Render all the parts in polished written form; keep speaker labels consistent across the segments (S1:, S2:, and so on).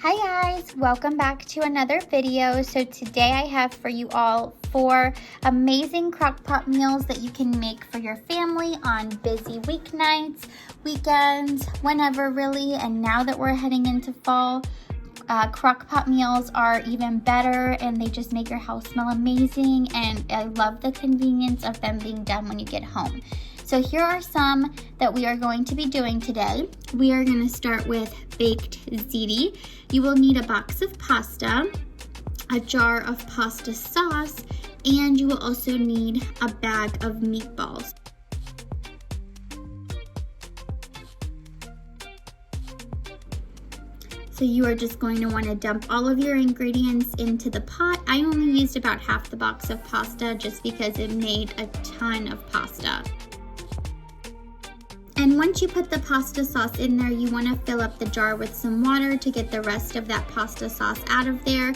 S1: Hi guys, welcome back to another video. So today I have for you all 4 amazing crockpot meals that you can make for your family on busy weeknights, weekends, whenever really. And now that we're heading into fall, crockpot meals are even better and they just make your house smell amazing, and I love the convenience of them being done when you get home. So here are some that we are going to be doing today. We are going to start with baked ziti. You will need a box of pasta, a jar of pasta sauce, and you will also need a bag of meatballs. So you are just going to want to dump all of your ingredients into the pot. I only used about half the box of pasta just because it made a ton of pasta. And once you put the pasta sauce in there, you want to fill up the jar with some water to get the rest of that pasta sauce out of there.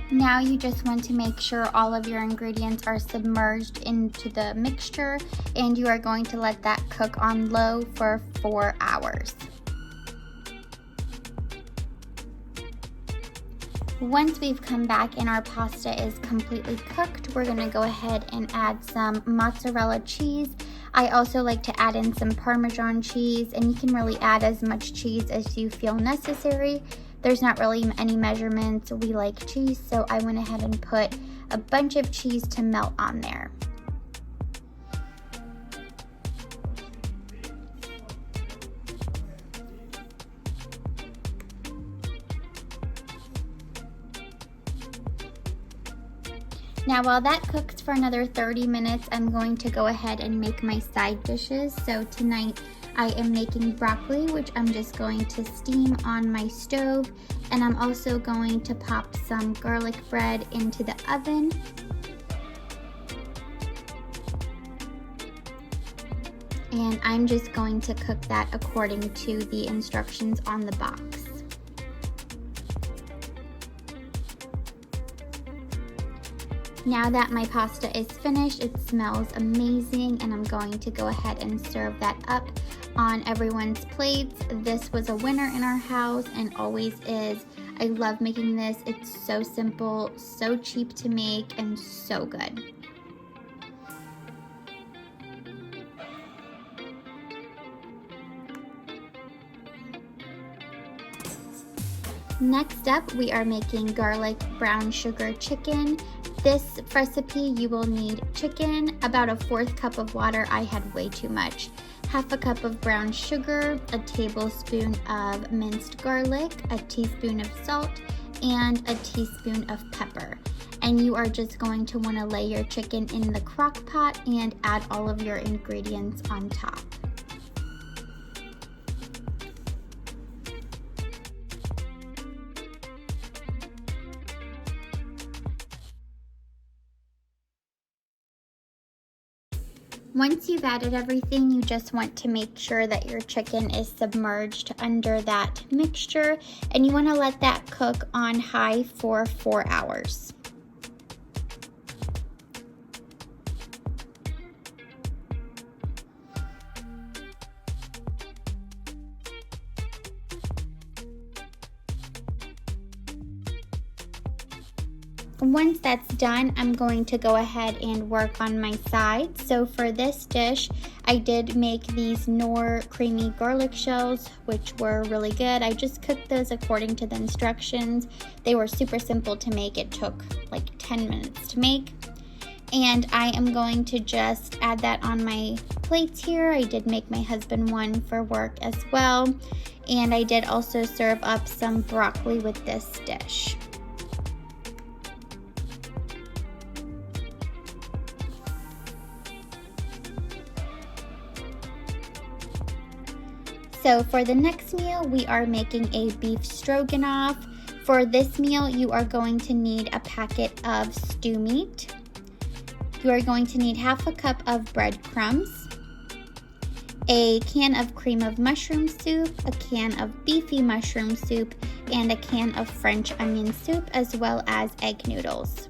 S1: Now you just want to make sure all of your ingredients are submerged into the mixture, and you are going to let that cook on low for 4 hours. Once we've come back and our pasta is completely cooked, we're going to go ahead and add some mozzarella cheese. I also like to add in some Parmesan cheese, and you can really add as much cheese as you feel necessary. There's not really any measurements. We like cheese, so I went ahead and put a bunch of cheese to melt on there. Now while that cooks for another 30 minutes, I'm going to go ahead and make my side dishes. So tonight I am making broccoli, which I'm just going to steam on my stove, and I'm also going to pop some garlic bread into the oven. And I'm just going to cook that according to the instructions on the box. Now that my pasta is finished, it smells amazing, and I'm going to go ahead and serve that up on everyone's plates. This was a winner in our house and always is. I love making this. It's so simple, so cheap to make, and so good. Next up, we are making garlic brown sugar chicken. This recipe, you will need chicken, about a 1/4 cup of water. I had way too much. 1/2 cup of brown sugar, a tablespoon of minced garlic, a teaspoon of salt, and a teaspoon of pepper. And you are just going to want to lay your chicken in the crock pot and add all of your ingredients on top. Once you've added everything, you just want to make sure that your chicken is submerged under that mixture, and you want to let that cook on high for 4 hours. Once that's done, I'm going to go ahead and work on my sides. So for this dish, I did make these Knorr creamy garlic shells, which were really good. I just cooked those according to the instructions. They were super simple to make. It took like 10 minutes to make. And I am going to just add that on my plates here. I did make my husband one for work as well. And I did also serve up some broccoli with this dish. So for the next meal, we are making a beef stroganoff. For this meal, you are going to need a packet of stew meat. You are going to need 1/2 cup of breadcrumbs, a can of cream of mushroom soup, a can of beefy mushroom soup, and a can of French onion soup, as well as egg noodles.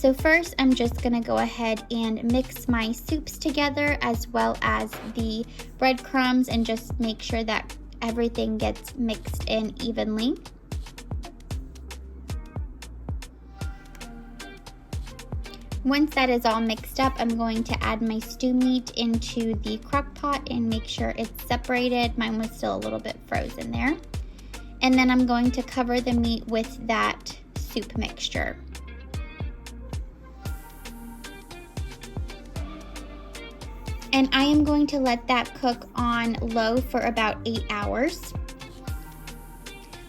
S1: So first, I'm just gonna go ahead and mix my soups together as well as the breadcrumbs and just make sure that everything gets mixed in evenly. Once that is all mixed up, I'm going to add my stew meat into the crock pot and make sure it's separated. Mine was still a little bit frozen there. And then I'm going to cover the meat with that soup mixture. And I am going to let that cook on low for about 8 hours.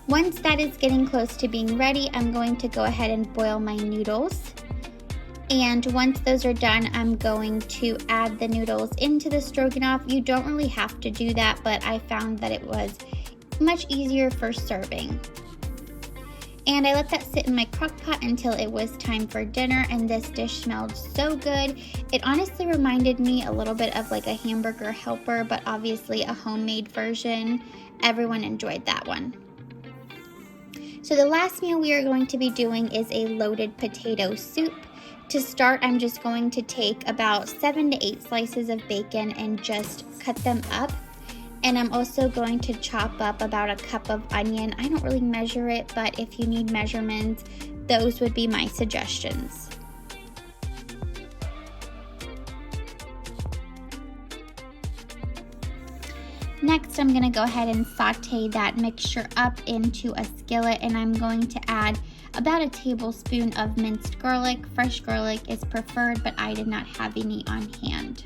S1: Once that is getting close to being ready, I'm going to go ahead and boil my noodles. And once those are done, I'm going to add the noodles into the stroganoff. You don't really have to do that, but I found that it was much easier for serving. And I let that sit in my crock pot until it was time for dinner, and this dish smelled so good. It honestly reminded me a little bit of like a hamburger helper, but obviously a homemade version. Everyone enjoyed that one. So the last meal we are going to be doing is a loaded potato soup. To start, I'm just going to take about 7 to 8 slices of bacon and just cut them up. And I'm also going to chop up about a cup of onion. I don't really measure it, but if you need measurements, those would be my suggestions. Next, I'm gonna go ahead and saute that mixture up into a skillet, and I'm going to add about a tablespoon of minced garlic. Fresh garlic is preferred, but I did not have any on hand.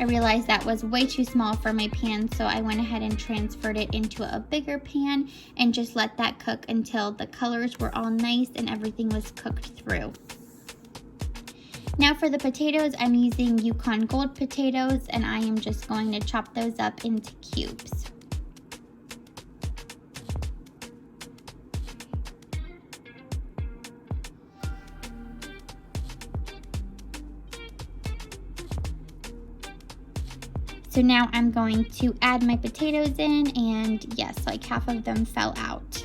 S1: I realized that was way too small for my pan, so I went ahead and transferred it into a bigger pan and just let that cook until the colors were all nice and everything was cooked through. Now for the potatoes, I'm using Yukon Gold potatoes, and I am just going to chop those up into cubes. So now I'm going to add my potatoes in, and yes, like half of them fell out.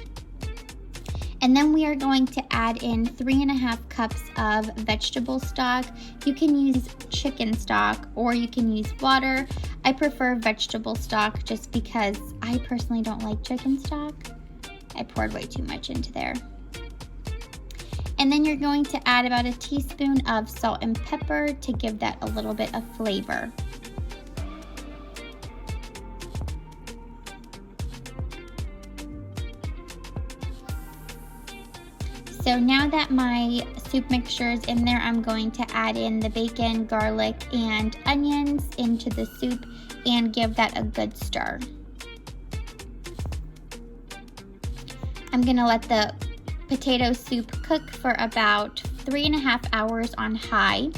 S1: And then we are going to add in 3.5 cups of vegetable stock. You can use chicken stock or you can use water. I prefer vegetable stock just because I personally don't like chicken stock. I poured way too much into there. And then you're going to add about a teaspoon of salt and pepper to give that a little bit of flavor. So now that my soup mixture is in there, I'm going to add in the bacon, garlic, and onions into the soup and give that a good stir. I'm gonna let the potato soup cook for about 3.5 hours on high.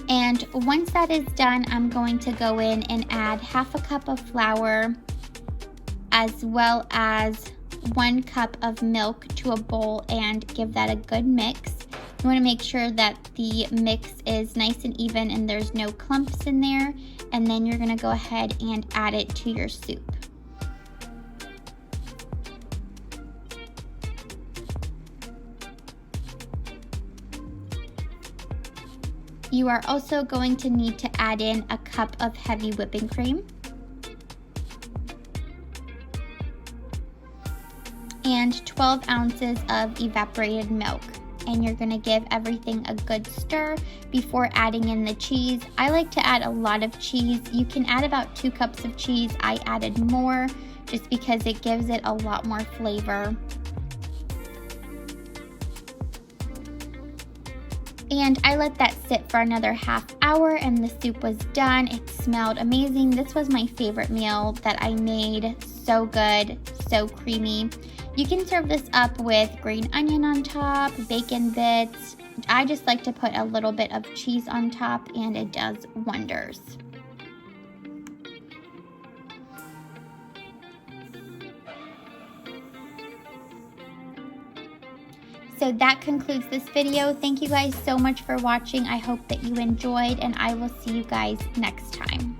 S1: And once that is done, I'm going to go in and add half a cup of flour as well as 1 cup of milk to a bowl and give that a good mix. You want to make sure that the mix is nice and even and there's no clumps in there, and then you're going to go ahead and add it to your soup. You are also going to need to add in a cup of heavy whipping cream and 12 ounces of evaporated milk. And you're gonna give everything a good stir before adding in the cheese. I like to add a lot of cheese. You can add about 2 cups of cheese. I added more just because it gives it a lot more flavor. And I let that sit for another half hour and the soup was done. It smelled amazing. This was my favorite meal that I made. So good, so creamy. You can serve this up with green onion on top, bacon bits. I just like to put a little bit of cheese on top and it does wonders. So that concludes this video. Thank you guys so much for watching. I hope that you enjoyed, and I will see you guys next time.